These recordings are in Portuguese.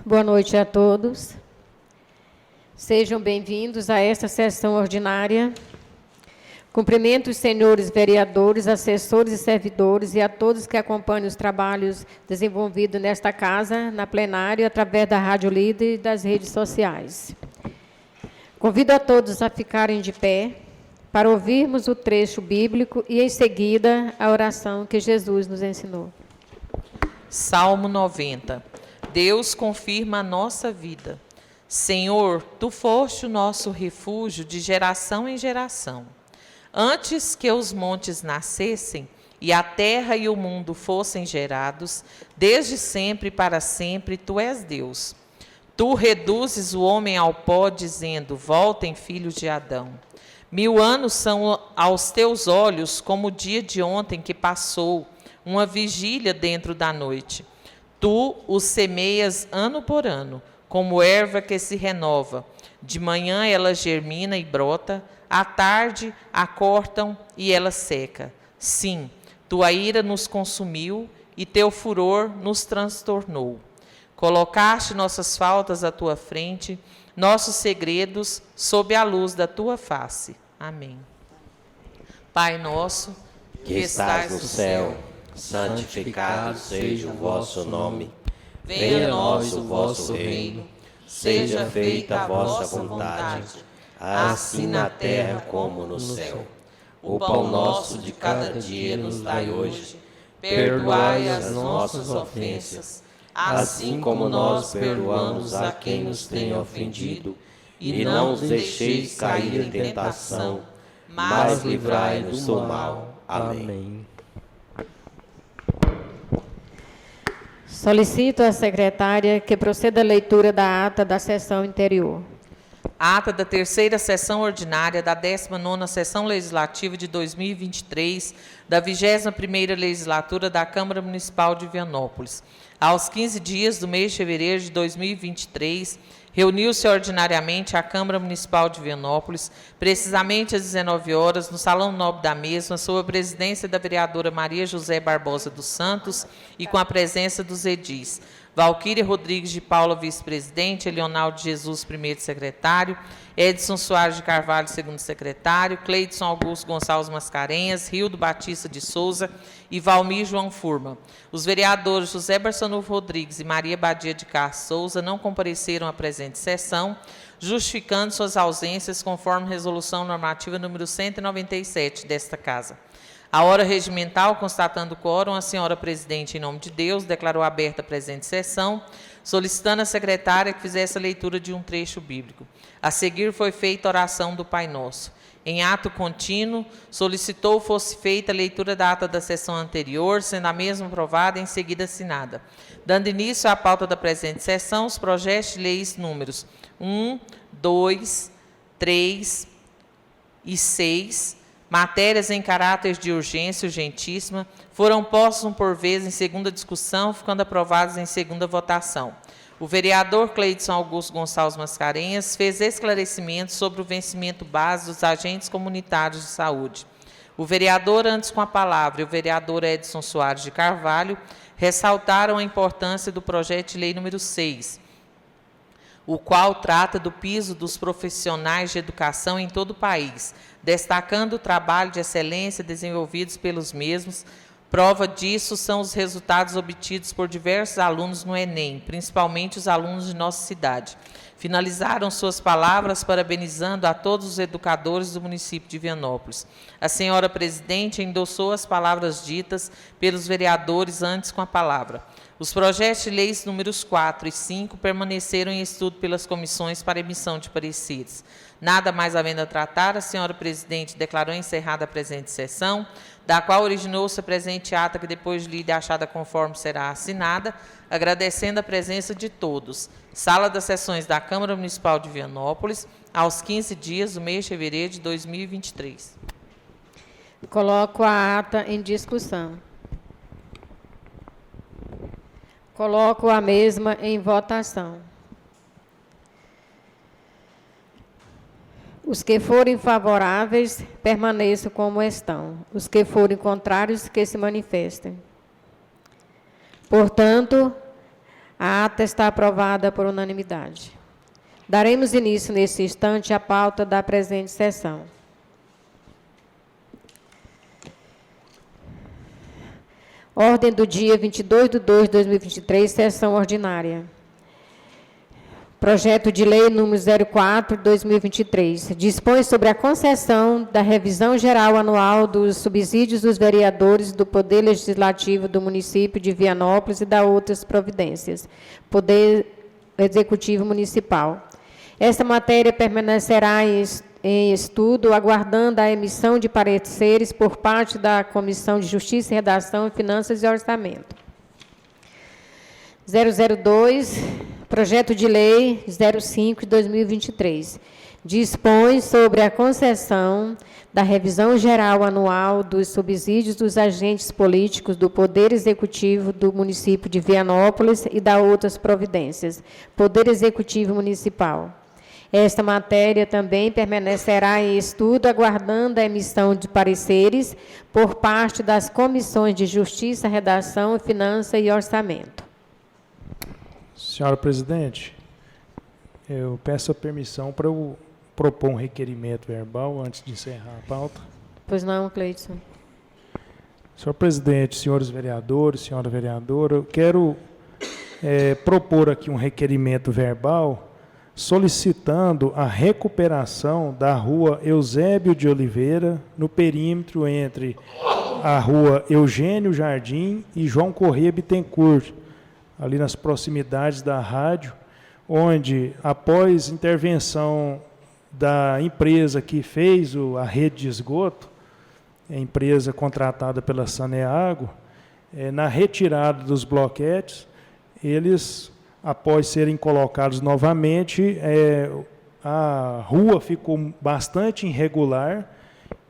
Boa noite a todos. Sejam bem-vindos a esta sessão ordinária. Cumprimento os senhores vereadores, assessores e servidores e a todos que acompanham os trabalhos desenvolvidos nesta casa, na plenária, através da Rádio Líder e das redes sociais. Convido a todos a ficarem de pé para ouvirmos o trecho bíblico e, em seguida, a oração que Jesus nos ensinou. Salmo 90. Deus confirma a nossa vida. Senhor, Tu foste o nosso refúgio de geração em geração. Antes que os montes nascessem e a terra e o mundo fossem gerados, desde sempre e para sempre, Tu és Deus. Tu reduzes o homem ao pó, dizendo, voltem, filhos de Adão. 1000 anos são aos Teus olhos como o dia de ontem que passou, uma vigília dentro da noite. Tu os semeias ano por ano, como erva que se renova. De manhã ela germina e brota, à tarde a cortam e ela seca. Sim, tua ira nos consumiu e teu furor nos transtornou. Colocaste nossas faltas à tua frente, nossos segredos sob a luz da tua face. Amém. Pai nosso, que estás no céu, santificado seja o vosso nome. Venha a nós o vosso reino. Seja feita a vossa vontade, assim na terra como no céu. O pão nosso de cada dia nos dai hoje. Perdoai as nossas ofensas, assim como nós perdoamos a quem nos tem ofendido. E não nos deixeis cair em tentação, mas livrai-nos do mal. Amém. Solicito à secretária que proceda a leitura da ata da sessão anterior. Ata da terceira sessão ordinária da 19ª Sessão Legislativa de 2023, da 21ª Legislatura da Câmara Municipal de Vianópolis. Aos 15 dias do mês de fevereiro de 2023, reuniu-se ordinariamente a Câmara Municipal de Vianópolis, precisamente às 19 horas, no Salão Nobre da mesma, sob a presidência da vereadora Maria José Barbosa dos Santos e com a presença dos edis Valquíria Rodrigues de Paula, vice-presidente, Elionaldo Jesus, primeiro secretário, Edson Soares de Carvalho, segundo secretário, Cleidson Augusto Gonçalves Mascarenhas, Rildo Batista de Souza e Valmir João Furman. Os vereadores José Barçanufo Rodrigues e Maria Badia de Castro Souza não compareceram à presente sessão, justificando suas ausências conforme resolução normativa número 197 desta Casa. A hora regimental, constatando o quórum, a senhora presidente, em nome de Deus, declarou aberta a presente sessão, solicitando à secretária que fizesse a leitura de um trecho bíblico. A seguir foi feita a oração do Pai Nosso. Em ato contínuo, solicitou fosse feita a leitura da ata da sessão anterior, sendo a mesma aprovada e em seguida assinada. Dando início à pauta da presente sessão, os projetos de leis números 1, 2, 3 e 6, matérias em caráter de urgência urgentíssima, foram postos um por vez em segunda discussão, ficando aprovados em segunda votação. O vereador Cleidson Augusto Gonçalves Mascarenhas fez esclarecimentos sobre o vencimento base dos agentes comunitários de saúde. O vereador, antes com a palavra, e o vereador Edson Soares de Carvalho, ressaltaram a importância do projeto de lei número 6, o qual trata do piso dos profissionais de educação em todo o país, destacando o trabalho de excelência desenvolvidos pelos mesmos. Prova disso são os resultados obtidos por diversos alunos no Enem, principalmente os alunos de nossa cidade. Finalizaram suas palavras parabenizando a todos os educadores do município de Vianópolis. A senhora presidente endossou as palavras ditas pelos vereadores antes com a palavra. Os projetos de leis números 4 e 5 permaneceram em estudo pelas comissões para emissão de pareceres. Nada mais havendo a tratar, a senhora presidente declarou encerrada a presente sessão, da qual originou-se a presente ata, que depois de lida e achada conforme será assinada, agradecendo a presença de todos. Sala das Sessões da Câmara Municipal de Vianópolis, aos 15 dias do mês de fevereiro de 2023. Coloco a ata em discussão. Coloco a mesma em votação. Os que forem favoráveis, permaneçam como estão. Os que forem contrários, que se manifestem. Portanto, A ata está aprovada por unanimidade. Daremos início, nesse instante, à pauta da presente sessão. Ordem do dia 22/2/2023, sessão ordinária. Projeto de lei número 04/2023. Dispõe sobre a concessão da revisão geral anual dos subsídios dos vereadores do Poder Legislativo do município de Vianópolis e da outras providências. Poder Executivo Municipal. Esta matéria permanecerá em estudo, aguardando a emissão de pareceres por parte da Comissão de Justiça, Redação, Finanças e Orçamento. 002, Projeto de Lei 05/2023. Dispõe sobre a concessão da revisão geral anual dos subsídios dos agentes políticos do Poder Executivo do município de Vianópolis e da outras providências. Poder Executivo Municipal. Esta matéria também permanecerá em estudo, aguardando a emissão de pareceres por parte das Comissões de Justiça, Redação, Finanças e Orçamento. Senhora presidente, eu peço a permissão para eu propor um requerimento verbal antes de encerrar a pauta. Pois não, Cleidson. Senhor presidente, senhores vereadores, senhora vereadora, eu quero propor aqui um requerimento verbal solicitando a recuperação da rua Eusébio de Oliveira, no perímetro entre a rua Eugênio Jardim e João Corrêa Bittencourt, ali nas proximidades da rádio, onde, após intervenção da empresa que fez a rede de esgoto, a empresa contratada pela Saneago, na retirada dos bloquetes, eles, após serem colocados novamente, a rua ficou bastante irregular,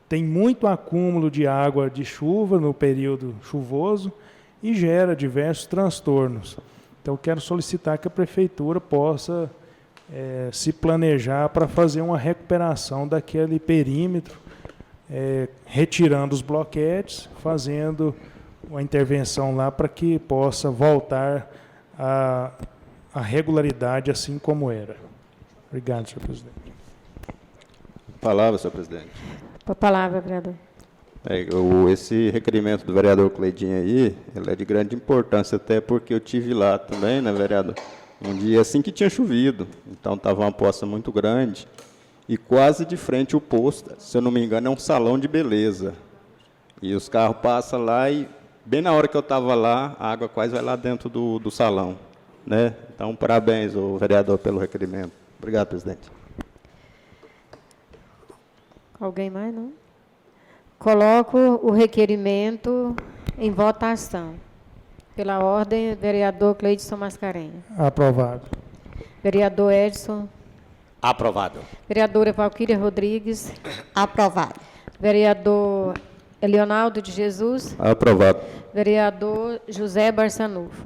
tem muito acúmulo de água de chuva no período chuvoso e gera diversos transtornos. Então, quero solicitar que a Prefeitura possa se planejar para fazer uma recuperação daquele perímetro, retirando os bloquetes, fazendo uma intervenção lá para que possa voltar a regularidade assim como era. Obrigado, senhor presidente. Palavra, senhor presidente. A palavra, vereador. Esse requerimento do vereador Cleidinho aí, ele é de grande importância, até porque eu tive lá também, né, vereador? Um dia assim que tinha chovido, então estava uma poça muito grande e quase de frente o posto, se eu não me engano, é um salão de beleza. E os carros passam lá e, bem na hora que eu estava lá, a água quase vai lá dentro do salão, né? Então, parabéns, o vereador, pelo requerimento. Obrigado, presidente. Alguém mais, não? Coloco o requerimento em votação. Pela ordem, vereador Cleidson Mascarenhas. Aprovado. Vereador Edson. Aprovado. Vereadora Valquíria Rodrigues. Aprovado. Vereador Leonardo de Jesus. Aprovado. Vereador José Barçanufo.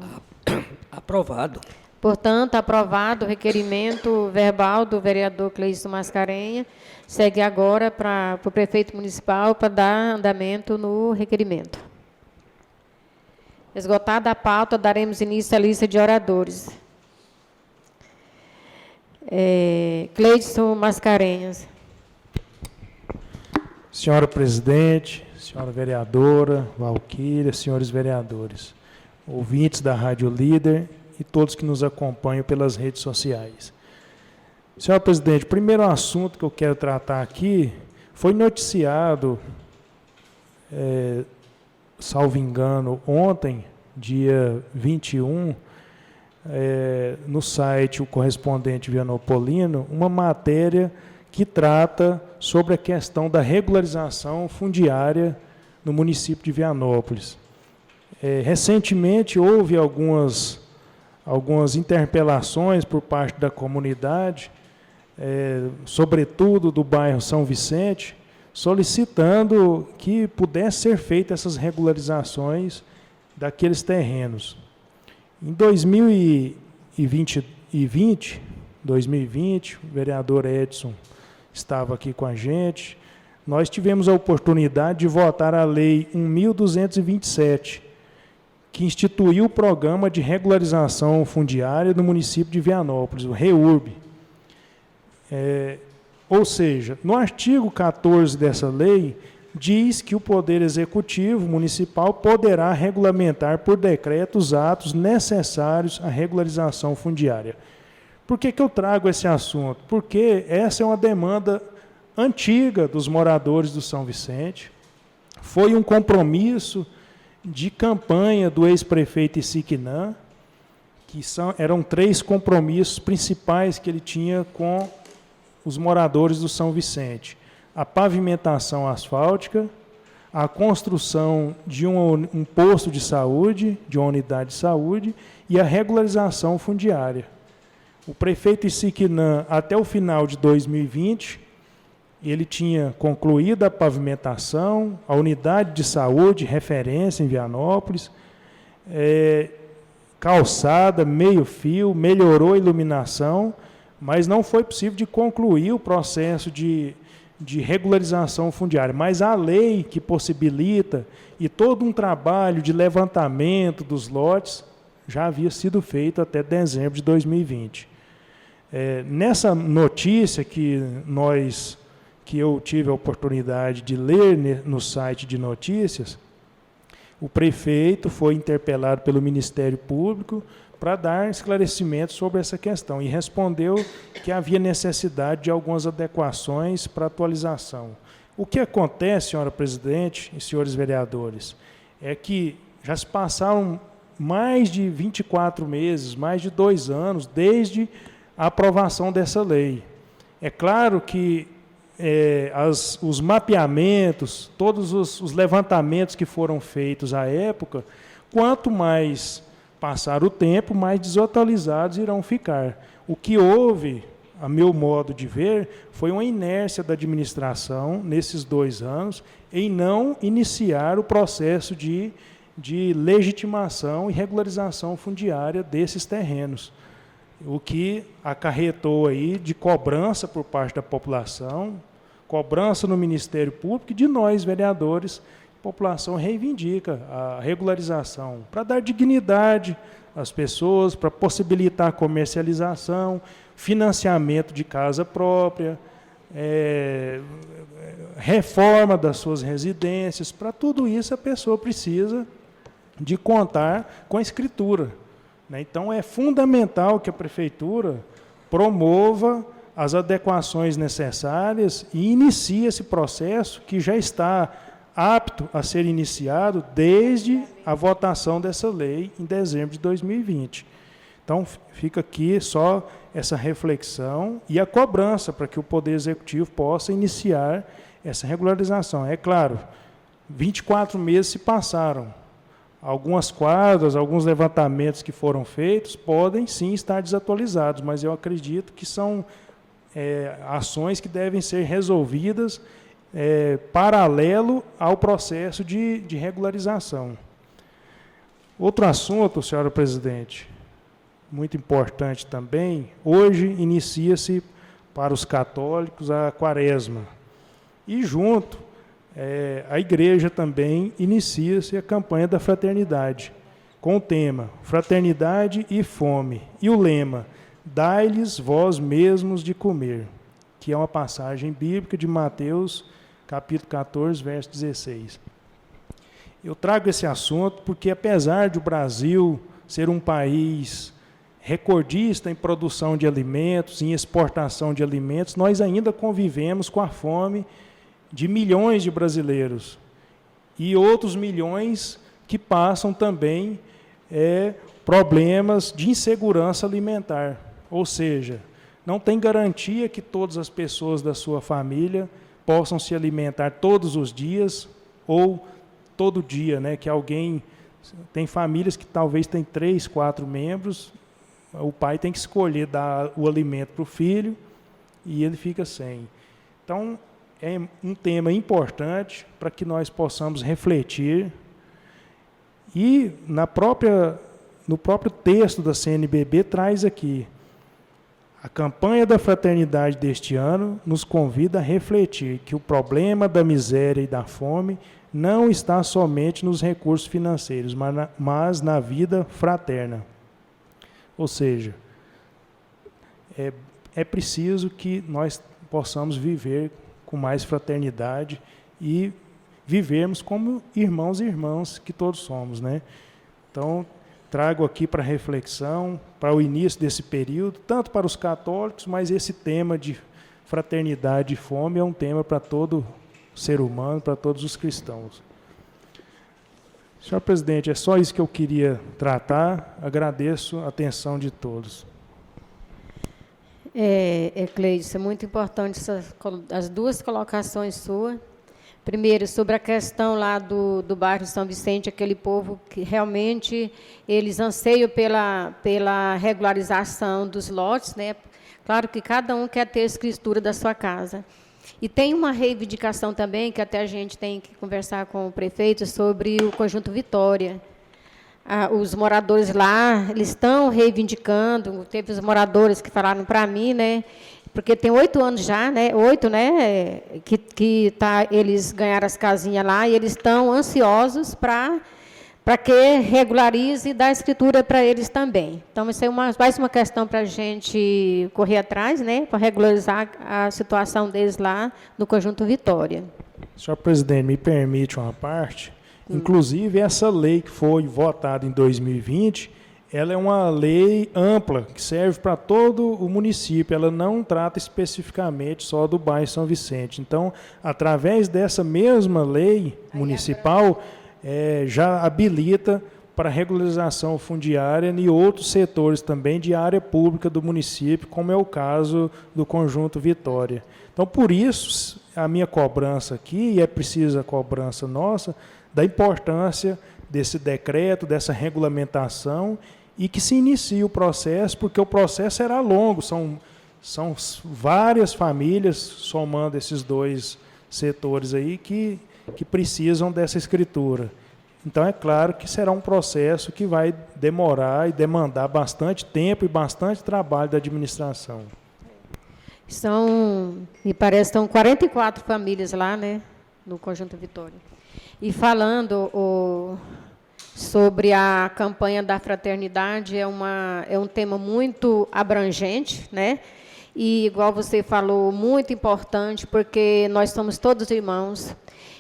Aprovado. Portanto, aprovado o requerimento verbal do vereador Cleidson Mascarenhas. Segue agora para o prefeito municipal para dar andamento no requerimento. Esgotada a pauta, daremos início à lista de oradores. Cleidson Mascarenhas. Senhora presidente, senhora vereadora, Valquíria, senhores vereadores, ouvintes da Rádio Líder e todos que nos acompanham pelas redes sociais. Senhor presidente, o primeiro assunto que eu quero tratar aqui foi noticiado, salvo engano, ontem, dia 21, no site O Correspondente Vianopolino, uma matéria que trata sobre a questão da regularização fundiária no município de Vianópolis. Recentemente, houve algumas interpelações por parte da comunidade, sobretudo do bairro São Vicente, solicitando que pudesse ser feitas essas regularizações daqueles terrenos. Em 2020, o vereador Edson estava aqui com a gente, nós tivemos a oportunidade de votar a Lei 1.227, que instituiu o Programa de Regularização Fundiária no município de Vianópolis, o REURB. Ou seja, no artigo 14 dessa lei, diz que o Poder Executivo Municipal poderá regulamentar por decreto os atos necessários à regularização fundiária. Por que eu trago esse assunto? Porque essa é uma demanda antiga dos moradores do São Vicente, foi um compromisso de campanha do ex-prefeito Isiquinã, que eram 3 compromissos principais que ele tinha com os moradores do São Vicente: a pavimentação asfáltica, a construção de um posto de saúde, de uma unidade de saúde, e a regularização fundiária. O prefeito Isiquinã, até o final de 2020, ele tinha concluído a pavimentação, a unidade de saúde, referência em Vianópolis, calçada, meio-fio, melhorou a iluminação, mas não foi possível de concluir o processo de regularização fundiária. Mas a lei que possibilita e todo um trabalho de levantamento dos lotes já havia sido feito até dezembro de 2020. Nessa notícia que eu tive a oportunidade de ler no site de notícias, o prefeito foi interpelado pelo Ministério Público para dar esclarecimentos sobre essa questão e respondeu que havia necessidade de algumas adequações para atualização. O que acontece, senhora presidente e senhores vereadores, é que já se passaram mais de 24 meses, mais de 2 anos, desde a aprovação dessa lei. É claro que os mapeamentos, todos os levantamentos que foram feitos à época, quanto mais passar o tempo, mais desatualizados irão ficar. O que houve, a meu modo de ver, foi uma inércia da administração, nesses 2 anos, em não iniciar o processo de legitimação e regularização fundiária desses terrenos, o que acarretou aí de cobrança por parte da população, cobrança no Ministério Público e de nós, vereadores. A população reivindica a regularização para dar dignidade às pessoas, para possibilitar a comercialização, financiamento de casa própria, reforma das suas residências. Para tudo isso, a pessoa precisa de contar com a escritura. Então, é fundamental que a Prefeitura promova as adequações necessárias e inicie esse processo que já está apto a ser iniciado desde a votação dessa lei em dezembro de 2020. Então, fica aqui só essa reflexão e a cobrança para que o Poder Executivo possa iniciar essa regularização. É claro, 24 meses se passaram. Algumas quadras, alguns levantamentos que foram feitos podem sim estar desatualizados, mas eu acredito que são ações que devem ser resolvidas paralelo ao processo de regularização. Outro assunto, senhora presidente, muito importante também, hoje inicia-se para os católicos a Quaresma. E junto, a igreja também inicia-se a campanha da fraternidade, com o tema Fraternidade e Fome, e o lema Dai-lhes vós mesmos de comer, que é uma passagem bíblica de Mateus, capítulo 14, verso 16. Eu trago esse assunto porque, apesar de o Brasil ser um país recordista em produção de alimentos, em exportação de alimentos, nós ainda convivemos com a fome de milhões de brasileiros e outros milhões que passam também problemas de insegurança alimentar. Ou seja, não tem garantia que todas as pessoas da sua família possam se alimentar todos os dias ou todo dia, que alguém... Tem famílias que talvez tem 3, 4 membros, o pai tem que escolher dar o alimento para o filho e ele fica sem. Então, é um tema importante para que nós possamos refletir e no próprio texto da CNBB traz aqui, a campanha da fraternidade deste ano nos convida a refletir que o problema da miséria e da fome não está somente nos recursos financeiros, mas na vida fraterna. Ou seja, é preciso que nós possamos viver com mais fraternidade e vivermos como irmãos e irmãs que todos somos, né? Então, trago aqui para reflexão, para o início desse período, tanto para os católicos, mas esse tema de fraternidade e fome é um tema para todo ser humano, para todos os cristãos. Senhor presidente, é só isso que eu queria tratar. Agradeço a atenção de todos. Cleide, é muito importante as duas colocações suas. Primeiro, sobre a questão lá do bairro São Vicente, aquele povo que realmente eles anseiam pela regularização dos lotes, né? Claro que cada um quer ter a escritura da sua casa. E tem uma reivindicação também, que até a gente tem que conversar com o prefeito, sobre o Conjunto Vitória. Os moradores lá, eles estão reivindicando, teve os moradores que falaram para mim, né? Porque tem 8 anos já, né? 8, né? Eles ganharam as casinhas lá e eles estão ansiosos para que regularize e dá escritura para eles também. Então, isso é mais uma questão para a gente correr atrás, né? Para regularizar a situação deles lá no Conjunto Vitória. Senhor presidente, me permite uma parte? Inclusive, essa lei que foi votada em 2020, ela é uma lei ampla, que serve para todo o município. Ela não trata especificamente só do bairro São Vicente. Então, através dessa mesma lei municipal, já habilita para regularização fundiária em outros setores também de área pública do município, como é o caso do Conjunto Vitória. Então, por isso, a minha cobrança aqui, e é precisa a cobrança nossa, da importância desse decreto, dessa regulamentação, e que se inicie o processo, porque o processo será longo, são várias famílias, somando esses dois setores aí, que precisam dessa escritura. Então, é claro que será um processo que vai demorar e demandar bastante tempo e bastante trabalho da administração. Me parece, estão 44 famílias lá, né, no Conjunto Vitória. E falando sobre a campanha da fraternidade, é um tema muito abrangente, né? E, igual você falou, muito importante, porque nós somos todos irmãos.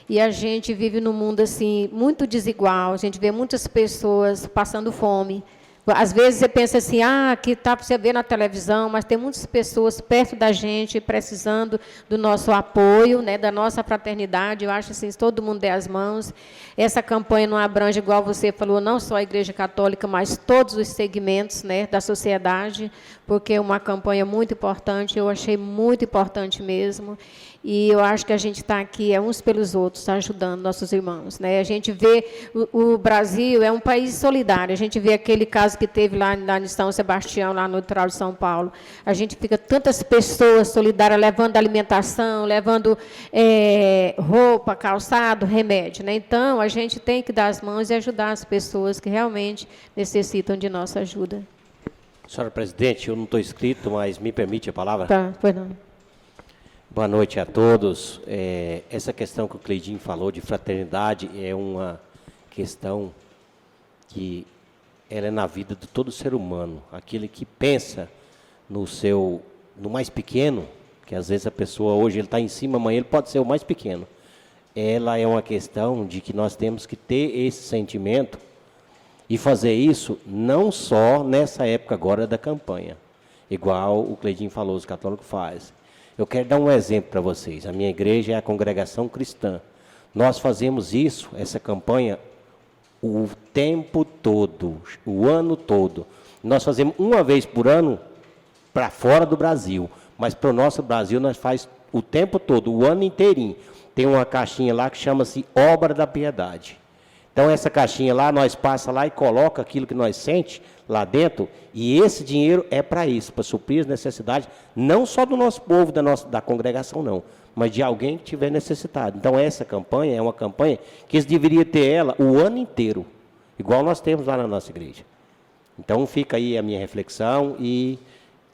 E a gente vive num mundo assim muito desigual. A gente vê muitas pessoas passando fome. Às vezes você pensa assim, que tá para você ver na televisão, mas tem muitas pessoas perto da gente precisando do nosso apoio, né, da nossa fraternidade. Eu acho assim, se todo mundo der as mãos, essa campanha não abrange, igual você falou, não só a Igreja Católica, mas todos os segmentos, né, da sociedade, porque é uma campanha muito importante, eu achei muito importante mesmo. E eu acho que a gente está aqui uns pelos outros, ajudando nossos irmãos, né? A gente vê, o Brasil é um país solidário. A gente vê aquele caso que teve lá em São Sebastião, lá no litoral de São Paulo. A gente fica tantas pessoas solidárias, levando alimentação, levando roupa, calçado, remédio, né? Então, a gente tem que dar as mãos e ajudar as pessoas que realmente necessitam de nossa ajuda. Senhora presidente, eu não estou inscrito, mas me permite a palavra? Tá, pois não. Boa noite a todos. Essa questão que o Cleidinho falou de fraternidade é uma questão que ela é na vida de todo ser humano. Aquele que pensa no mais pequeno, que às vezes a pessoa hoje ele está em cima, amanhã ele pode ser o mais pequeno. Ela é uma questão de que nós temos que ter esse sentimento e fazer isso não só nessa época agora da campanha, igual o Cleidinho falou, os católicos fazem. Eu quero dar um exemplo para vocês. A minha igreja é a Congregação Cristã. Nós fazemos isso, essa campanha, o tempo todo, o ano todo. Nós fazemos uma vez por ano para fora do Brasil, mas para o nosso Brasil nós faz o tempo todo, o ano inteirinho. Tem uma caixinha lá que chama-se Obra da Piedade. Então, essa caixinha lá, nós passa lá e coloca aquilo que nós sente lá dentro, e esse dinheiro é para isso, para suprir as necessidades, não só do nosso povo, da congregação, não, mas de alguém que tiver necessitado. Então, essa campanha é uma campanha que eles deveriam ter ela o ano inteiro, igual nós temos lá na nossa igreja. Então, fica aí a minha reflexão, e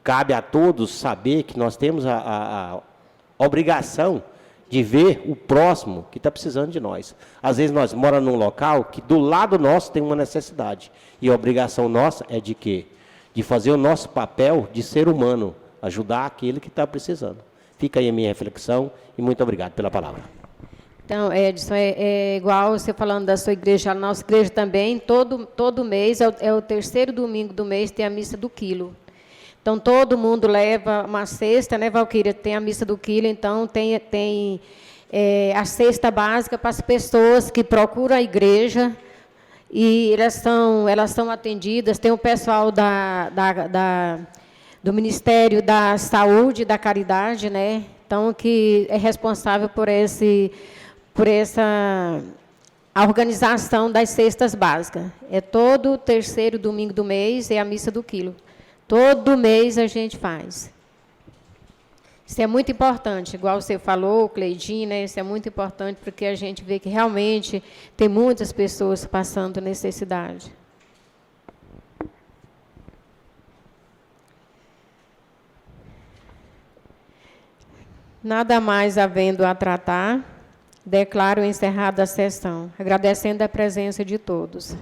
cabe a todos saber que nós temos a obrigação de ver o próximo que está precisando de nós. Às vezes nós moramos num local que do lado nosso tem uma necessidade. E a obrigação nossa é de quê? De fazer o nosso papel de ser humano, ajudar aquele que está precisando. Fica aí a minha reflexão e muito obrigado pela palavra. Então, Edson, é igual você falando da sua igreja, a nossa igreja também, todo mês, é o terceiro domingo do mês, tem a missa do quilo. Então, todo mundo leva uma cesta, né, Valquíria? Tem a missa do quilo, então tem a cesta básica para as pessoas que procuram a igreja, e elas são atendidas. Tem o pessoal do Ministério da Saúde e da Caridade, né? Então, que é responsável por a organização das cestas básicas. É todo terceiro domingo do mês, é a missa do quilo. Todo mês a gente faz. Isso é muito importante, igual você falou, Cleidinho, né? Isso é muito importante porque a gente vê que realmente tem muitas pessoas passando necessidade. Nada mais havendo a tratar, declaro encerrada a sessão, agradecendo a presença de todos.